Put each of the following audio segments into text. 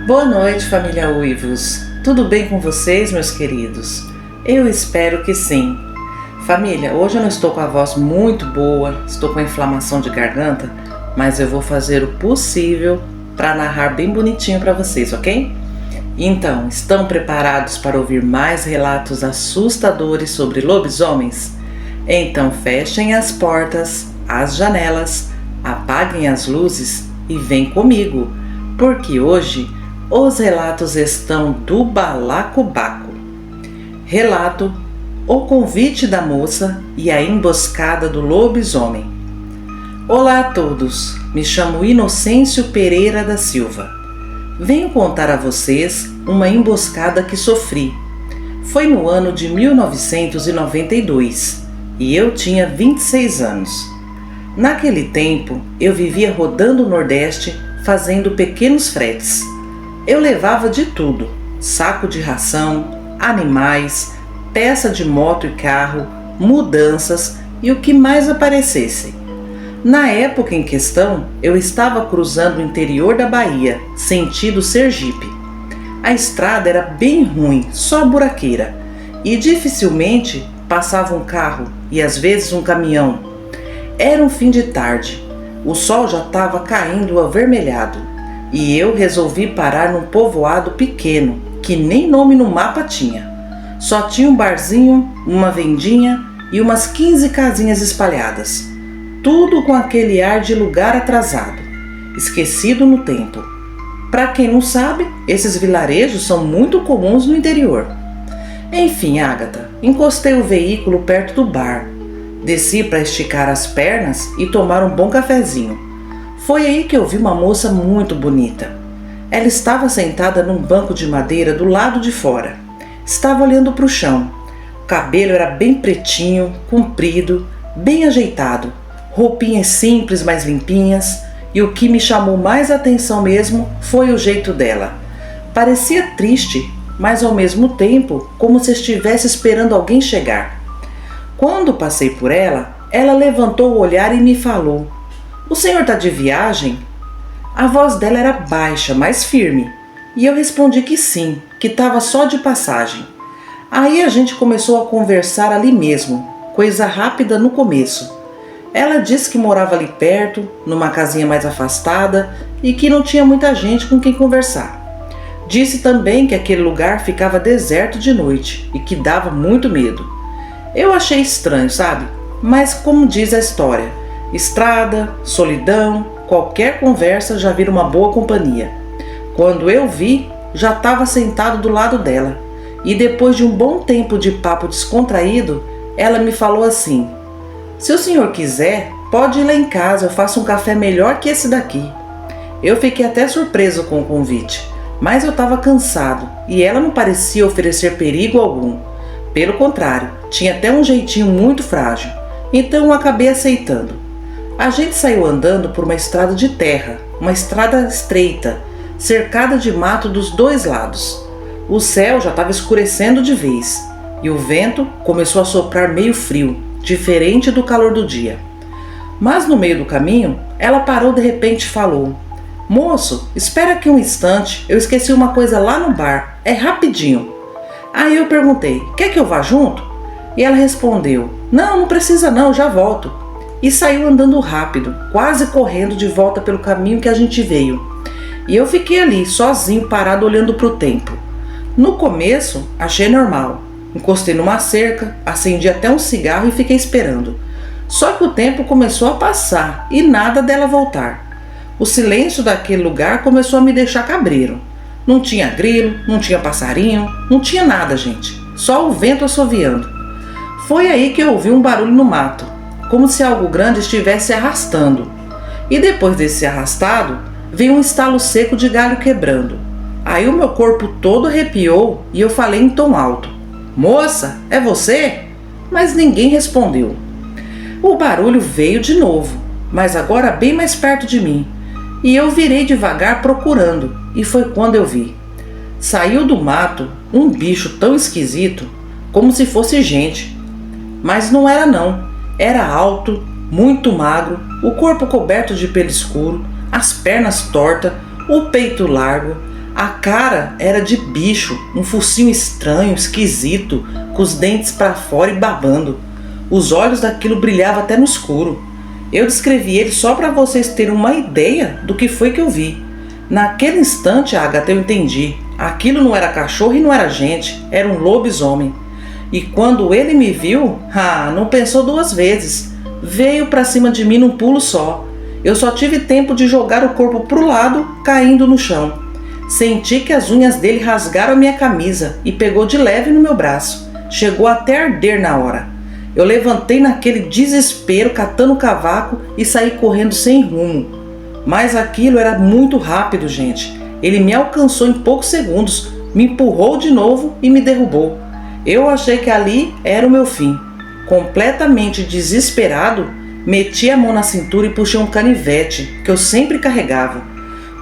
Boa noite, família Uivos. Tudo bem com vocês, meus queridos? Eu espero que sim. Família, hoje eu não estou com a voz muito boa, estou com inflamação de garganta, mas eu vou fazer o possível para narrar bem bonitinho para vocês, ok? Então, estão preparados para ouvir mais relatos assustadores sobre lobisomens? Então fechem as portas, as janelas, apaguem as luzes e vem comigo, porque hoje os relatos estão do balacobaco. Relato: o convite da moça e a emboscada do lobisomem. Olá a todos, me chamo Inocêncio Pereira da Silva. Venho contar a vocês uma emboscada que sofri. Foi no ano de 1992 e eu tinha 26 anos. Naquele tempo, eu vivia rodando o Nordeste fazendo pequenos fretes. Eu levava de tudo: saco de ração, animais, peça de moto e carro, mudanças e o que mais aparecesse. Na época em questão, eu estava cruzando o interior da Bahia, sentido Sergipe. A estrada era bem ruim, só buraqueira, e dificilmente passava um carro e às vezes um caminhão. Era um fim de tarde, o sol já estava caindo avermelhado. E eu resolvi parar num povoado pequeno, que nem nome no mapa tinha. Só tinha um barzinho, uma vendinha e umas 15 casinhas espalhadas. Tudo com aquele ar de lugar atrasado, esquecido no tempo. Para quem não sabe, esses vilarejos são muito comuns no interior. Enfim, Ágata, encostei o veículo perto do bar. Desci para esticar as pernas e tomar um bom cafezinho. Foi aí que eu vi uma moça muito bonita. Ela estava sentada num banco de madeira do lado de fora. Estava olhando para o chão. O cabelo era bem pretinho, comprido, bem ajeitado. Roupinhas simples, mas limpinhas. E o que me chamou mais atenção mesmo foi o jeito dela. Parecia triste, mas ao mesmo tempo como se estivesse esperando alguém chegar. Quando passei por ela, ela levantou o olhar e me falou: "O senhor está de viagem?" A voz dela era baixa, mas firme, e eu respondi que sim, que estava só de passagem. Aí a gente começou a conversar ali mesmo, coisa rápida no começo. Ela disse que morava ali perto, numa casinha mais afastada, e que não tinha muita gente com quem conversar. Disse também que aquele lugar ficava deserto de noite e que dava muito medo. Eu achei estranho, sabe? Mas como diz a história, estrada, solidão, qualquer conversa já vira uma boa companhia. Quando eu vi, já estava sentado do lado dela. E depois de um bom tempo de papo descontraído, ela me falou assim: "Se o senhor quiser, pode ir lá em casa, eu faço um café melhor que esse daqui." Eu fiquei até surpreso com o convite, mas eu estava cansado e ela não parecia oferecer perigo algum. Pelo contrário, tinha até um jeitinho muito frágil. Então eu acabei aceitando. A gente saiu andando por uma estrada de terra, uma estrada estreita, cercada de mato dos dois lados. O céu já estava escurecendo de vez e o vento começou a soprar meio frio, diferente do calor do dia. Mas no meio do caminho, ela parou de repente e falou: "Moço, espera aqui um instante, eu esqueci uma coisa lá no bar, é rapidinho." Aí eu perguntei: "Quer que eu vá junto?" E ela respondeu: Não precisa não, já volto." E saiu andando rápido, quase correndo de volta pelo caminho que a gente veio. E eu fiquei ali, sozinho, parado olhando para o tempo. No começo, achei normal. Encostei numa cerca, acendi até um cigarro e fiquei esperando. Só que o tempo começou a passar e nada dela voltar. O silêncio daquele lugar começou a me deixar cabreiro. Não tinha grilo, não tinha passarinho, não tinha nada, gente. Só o vento assoviando. Foi aí que eu ouvi um barulho no mato, como se algo grande estivesse arrastando. E depois desse arrastado, veio um estalo seco de galho quebrando. Aí o meu corpo todo arrepiou e eu falei em tom alto: "Moça, é você?" Mas ninguém respondeu. O barulho veio de novo, mas agora bem mais perto de mim. E eu virei devagar procurando, e foi quando eu vi. Saiu do mato um bicho tão esquisito, como se fosse gente. Mas não era não. Era alto, muito magro, o corpo coberto de pelo escuro, as pernas tortas, o peito largo, A cara era de bicho, um focinho estranho, esquisito, com os dentes para fora e babando. Os olhos daquilo brilhavam até no escuro. Eu descrevi ele só para vocês terem uma ideia do que foi que eu vi. Naquele instante, Agatha, eu entendi. Aquilo não era cachorro e não era gente, era um lobisomem. E quando ele me viu, não pensou duas vezes. Veio para cima de mim num pulo só. Eu só tive tempo de jogar o corpo pro lado, caindo no chão. Senti que as unhas dele rasgaram a minha camisa e pegou de leve no meu braço. Chegou até a arder na hora. Eu levantei naquele desespero, catando o cavaco e saí correndo sem rumo. Mas aquilo era muito rápido, gente. Ele me alcançou em poucos segundos, me empurrou de novo e me derrubou. Eu achei que ali era o meu fim. Completamente desesperado, meti a mão na cintura e puxei um canivete que eu sempre carregava.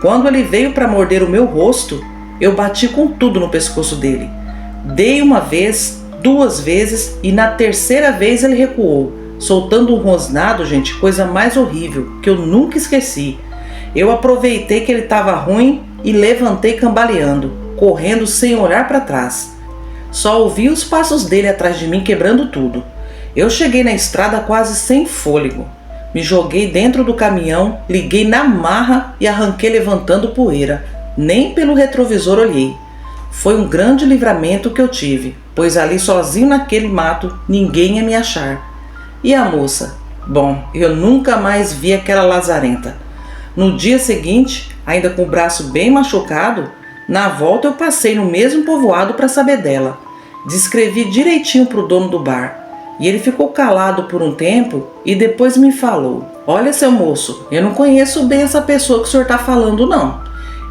Quando ele veio para morder o meu rosto, eu bati com tudo no pescoço dele. Dei uma vez, duas vezes e na terceira vez ele recuou, soltando um rosnado, gente, coisa mais horrível, que eu nunca esqueci. Eu aproveitei que ele estava ruim e levantei cambaleando, correndo sem olhar para trás. Só ouvi os passos dele atrás de mim quebrando tudo. Eu cheguei na estrada quase sem fôlego. Me joguei dentro do caminhão, liguei na marra e arranquei levantando poeira. Nem pelo retrovisor olhei. Foi um grande livramento que eu tive, pois ali sozinho naquele mato ninguém ia me achar. E a moça? Bom, eu nunca mais vi aquela lazarenta. No dia seguinte, ainda com o braço bem machucado, na volta eu passei no mesmo povoado para saber dela. Descrevi direitinho para o dono do bar. E ele ficou calado por um tempo e depois me falou: olha, seu moço, eu não conheço bem essa pessoa que o senhor está falando, não.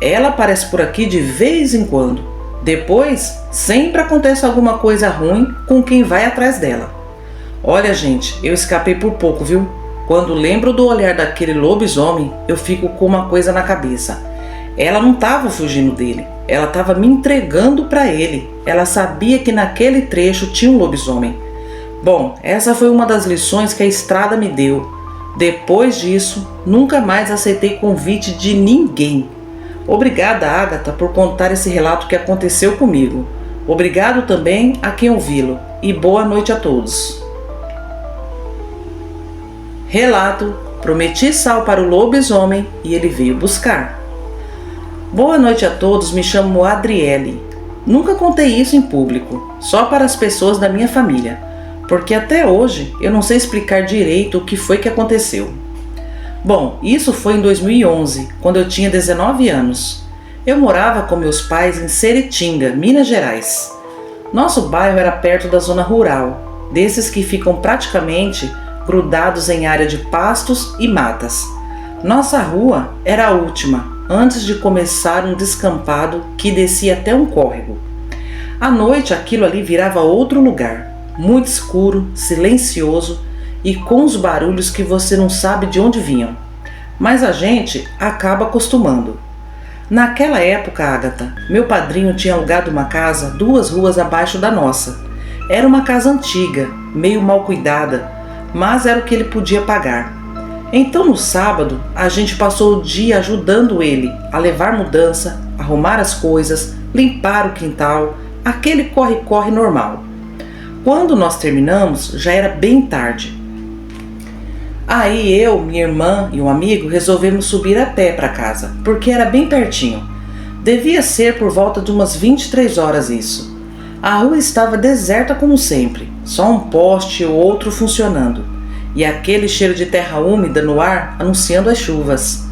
Ela aparece por aqui de vez em quando. Depois, sempre acontece alguma coisa ruim com quem vai atrás dela. Olha, gente, eu escapei por pouco, viu? Quando lembro do olhar daquele lobisomem, eu fico com uma coisa na cabeça. Ela não estava fugindo dele, ela estava me entregando para ele. Ela sabia que naquele trecho tinha um lobisomem. Bom, essa foi uma das lições que a estrada me deu. Depois disso, nunca mais aceitei convite de ninguém. Obrigada, Agatha, por contar esse relato que aconteceu comigo. Obrigado também a quem ouvi-lo. E boa noite a todos. Relato: prometi sal para o lobisomem e ele veio buscar. Boa noite a todos, me chamo Adriele. Nunca contei isso em público, só para as pessoas da minha família. Porque até hoje eu não sei explicar direito o que foi que aconteceu. Bom, isso foi em 2011, quando eu tinha 19 anos. Eu morava com meus pais em Seritinga, Minas Gerais. Nosso bairro era perto da zona rural, desses que ficam praticamente grudados em área de pastos e matas. Nossa rua era a última, antes de começar um descampado que descia até um córrego. À noite aquilo ali virava outro lugar. Muito escuro, silencioso e com os barulhos que você não sabe de onde vinham. Mas a gente acaba acostumando. Naquela época, Agatha, meu padrinho tinha alugado uma casa 2 ruas abaixo da nossa. Era uma casa antiga, meio mal cuidada, mas era o que ele podia pagar. Então no sábado, a gente passou o dia ajudando ele a levar mudança, arrumar as coisas, limpar o quintal, aquele corre-corre normal. Quando nós terminamos, já era bem tarde. Aí eu, minha irmã e um amigo resolvemos subir a pé para casa, porque era bem pertinho. Devia ser por volta de umas 23 horas isso. A rua estava deserta como sempre, só um poste ou outro funcionando, e aquele cheiro de terra úmida no ar anunciando as chuvas.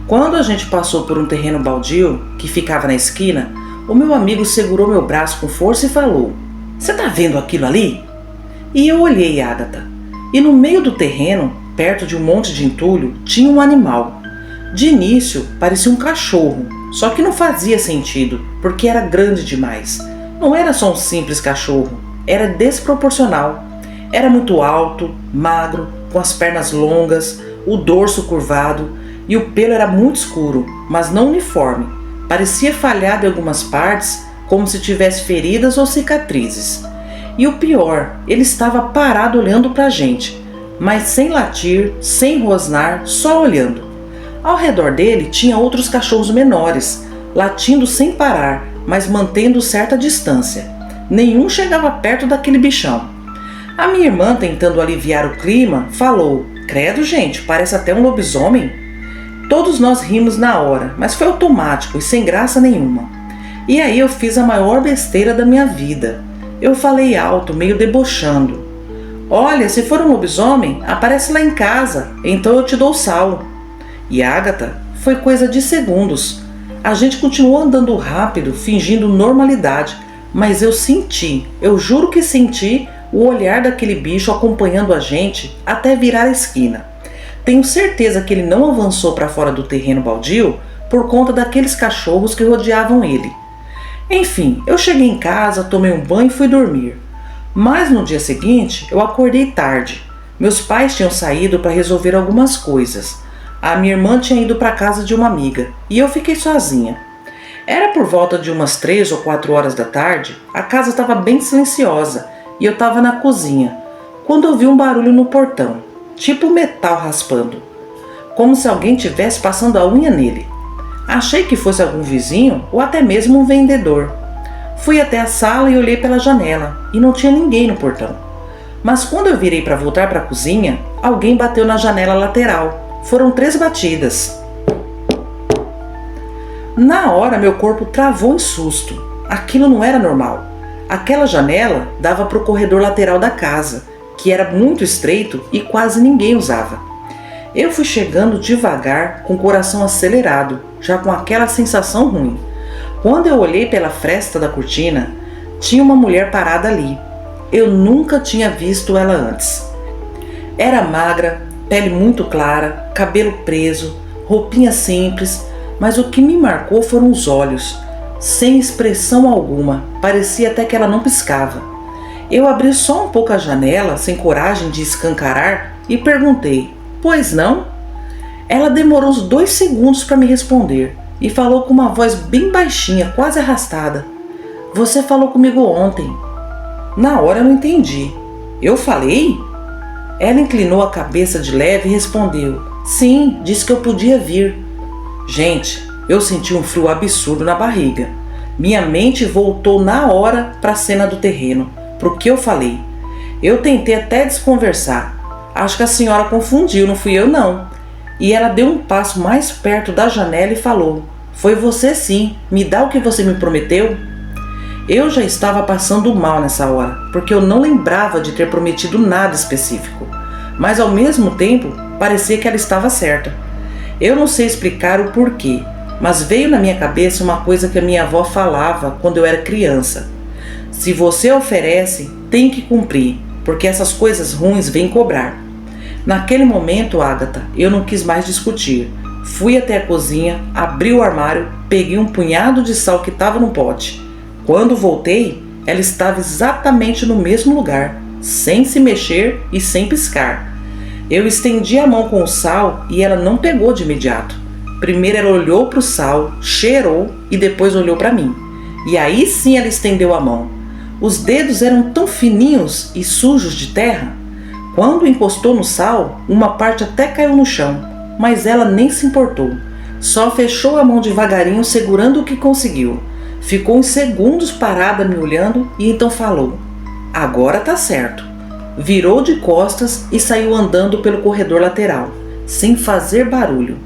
Quando a gente passou por um terreno baldio, que ficava na esquina, o meu amigo segurou meu braço com força e falou: "Você tá vendo aquilo ali?" E eu olhei, Agatha, e no meio do terreno, perto de um monte de entulho, tinha um animal. De início, parecia um cachorro, só que não fazia sentido, porque era grande demais. Não era só um simples cachorro, era desproporcional. Era muito alto, magro, com as pernas longas, o dorso curvado, e o pelo era muito escuro, mas não uniforme. Parecia falhado em algumas partes, como se tivesse feridas ou cicatrizes. E o pior, ele estava parado olhando para a gente, mas sem latir, sem rosnar, só olhando. Ao redor dele tinha outros cachorros menores, latindo sem parar, mas mantendo certa distância. Nenhum chegava perto daquele bichão. A minha irmã, tentando aliviar o clima, falou: "Credo, gente, parece até um lobisomem." Todos nós rimos na hora, mas foi automático e sem graça nenhuma. E aí eu fiz a maior besteira da minha vida. Eu falei alto, meio debochando: "Olha, se for um lobisomem, aparece lá em casa, então eu te dou sal." E Agatha, foi coisa de segundos. A gente continuou andando rápido, fingindo normalidade, mas eu juro que senti o olhar daquele bicho acompanhando a gente até virar a esquina. Tenho certeza que ele não avançou para fora do terreno baldio por conta daqueles cachorros que rodeavam ele. Enfim, eu cheguei em casa, tomei um banho e fui dormir. Mas no dia seguinte, eu acordei tarde. Meus pais tinham saído para resolver algumas coisas. A minha irmã tinha ido para a casa de uma amiga e eu fiquei sozinha. Era por volta de umas 3 ou 4 horas da tarde, a casa estava bem silenciosa e eu estava na cozinha, quando eu vi um barulho no portão, tipo metal raspando, como se alguém tivesse passando a unha nele. Achei que fosse algum vizinho ou até mesmo um vendedor. Fui até a sala e olhei pela janela e não tinha ninguém no portão. Mas quando eu virei para voltar para a cozinha, alguém bateu na janela lateral. Foram 3 batidas. Na hora meu corpo travou em susto. Aquilo não era normal. Aquela janela dava para o corredor lateral da casa, que era muito estreito e quase ninguém usava. Eu fui chegando devagar, com o coração acelerado, já com aquela sensação ruim. Quando eu olhei pela fresta da cortina, tinha uma mulher parada ali. Eu nunca tinha visto ela antes. Era magra, pele muito clara, cabelo preso, roupinha simples, mas o que me marcou foram os olhos, sem expressão alguma, parecia até que ela não piscava. Eu abri só um pouco a janela, sem coragem de escancarar, e perguntei: "Pois não?" Ela demorou uns 2 segundos para me responder e falou com uma voz bem baixinha, quase arrastada: "Você falou comigo ontem." Na hora eu não entendi. "Eu falei?" Ela inclinou a cabeça de leve e respondeu: "Sim, disse que eu podia vir." Gente, eu senti um frio absurdo na barriga. Minha mente voltou na hora para a cena do terreno, pro que eu falei. Eu tentei até desconversar. "Acho que a senhora confundiu, não fui eu não." E ela deu um passo mais perto da janela e falou: "Foi você sim, me dá o que você me prometeu." Eu já estava passando mal nessa hora, porque eu não lembrava de ter prometido nada específico. Mas ao mesmo tempo, parecia que ela estava certa. Eu não sei explicar o porquê, mas veio na minha cabeça uma coisa que a minha avó falava quando eu era criança: se você oferece, tem que cumprir, porque essas coisas ruins vêm cobrar. Naquele momento, Agatha, eu não quis mais discutir. Fui até a cozinha, abri o armário, peguei um punhado de sal que estava no pote. Quando voltei, ela estava exatamente no mesmo lugar, sem se mexer e sem piscar. Eu estendi a mão com o sal e ela não pegou de imediato. Primeiro ela olhou para o sal, cheirou e depois olhou para mim. E aí sim ela estendeu a mão. Os dedos eram tão fininhos e sujos de terra. Quando encostou no sal, uma parte até caiu no chão, mas ela nem se importou. Só fechou a mão devagarinho, segurando o que conseguiu. Ficou uns segundos parada me olhando e então falou: "Agora tá certo." Virou de costas e saiu andando pelo corredor lateral, sem fazer barulho.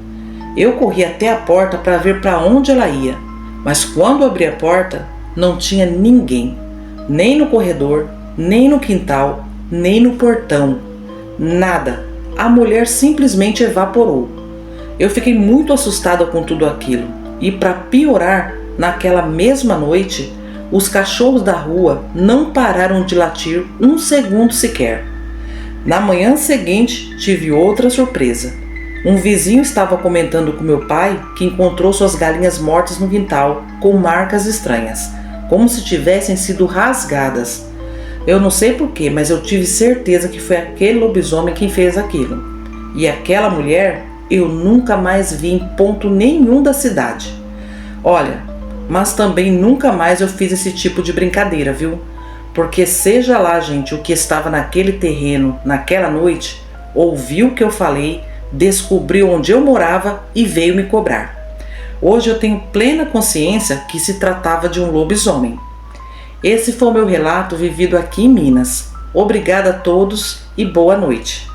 Eu corri até a porta para ver para onde ela ia, mas quando abri a porta, não tinha ninguém. Nem no corredor, nem no quintal, nem no portão. Nada. A mulher simplesmente evaporou. Eu fiquei muito assustada com tudo aquilo. E para piorar, naquela mesma noite, os cachorros da rua não pararam de latir um segundo sequer. Na manhã seguinte, tive outra surpresa. Um vizinho estava comentando com meu pai que encontrou suas galinhas mortas no quintal, com marcas estranhas, como se tivessem sido rasgadas. Eu não sei porquê, mas eu tive certeza que foi aquele lobisomem quem fez aquilo. E aquela mulher eu nunca mais vi em ponto nenhum da cidade. Olha, mas também nunca mais eu fiz esse tipo de brincadeira, viu? Porque seja lá, gente, o que estava naquele terreno naquela noite, ouviu o que eu falei, descobriu onde eu morava e veio me cobrar. Hoje eu tenho plena consciência que se tratava de um lobisomem. Esse foi o meu relato vivido aqui em Minas. Obrigada a todos e boa noite.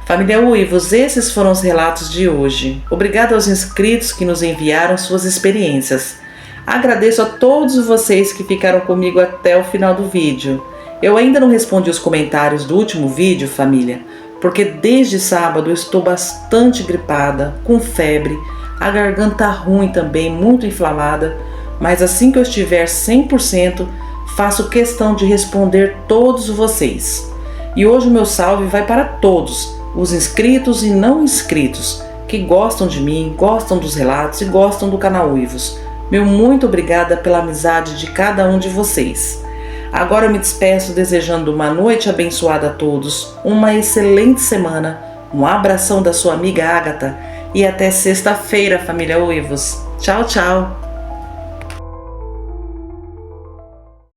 Família Uivos, esses foram os relatos de hoje. Obrigado aos inscritos que nos enviaram suas experiências. Agradeço a todos vocês que ficaram comigo até o final do vídeo. Eu ainda não respondi os comentários do último vídeo, família, porque desde sábado eu estou bastante gripada, com febre, a garganta ruim também, muito inflamada, mas assim que eu estiver 100%, faço questão de responder todos vocês. E hoje o meu salve vai para todos, os inscritos e não inscritos, que gostam de mim, gostam dos relatos e gostam do canal Uivos. Meu muito obrigada pela amizade de cada um de vocês. Agora eu me despeço desejando uma noite abençoada a todos, uma excelente semana, um abração da sua amiga Ágata e até sexta-feira, família Uivos. Tchau, tchau!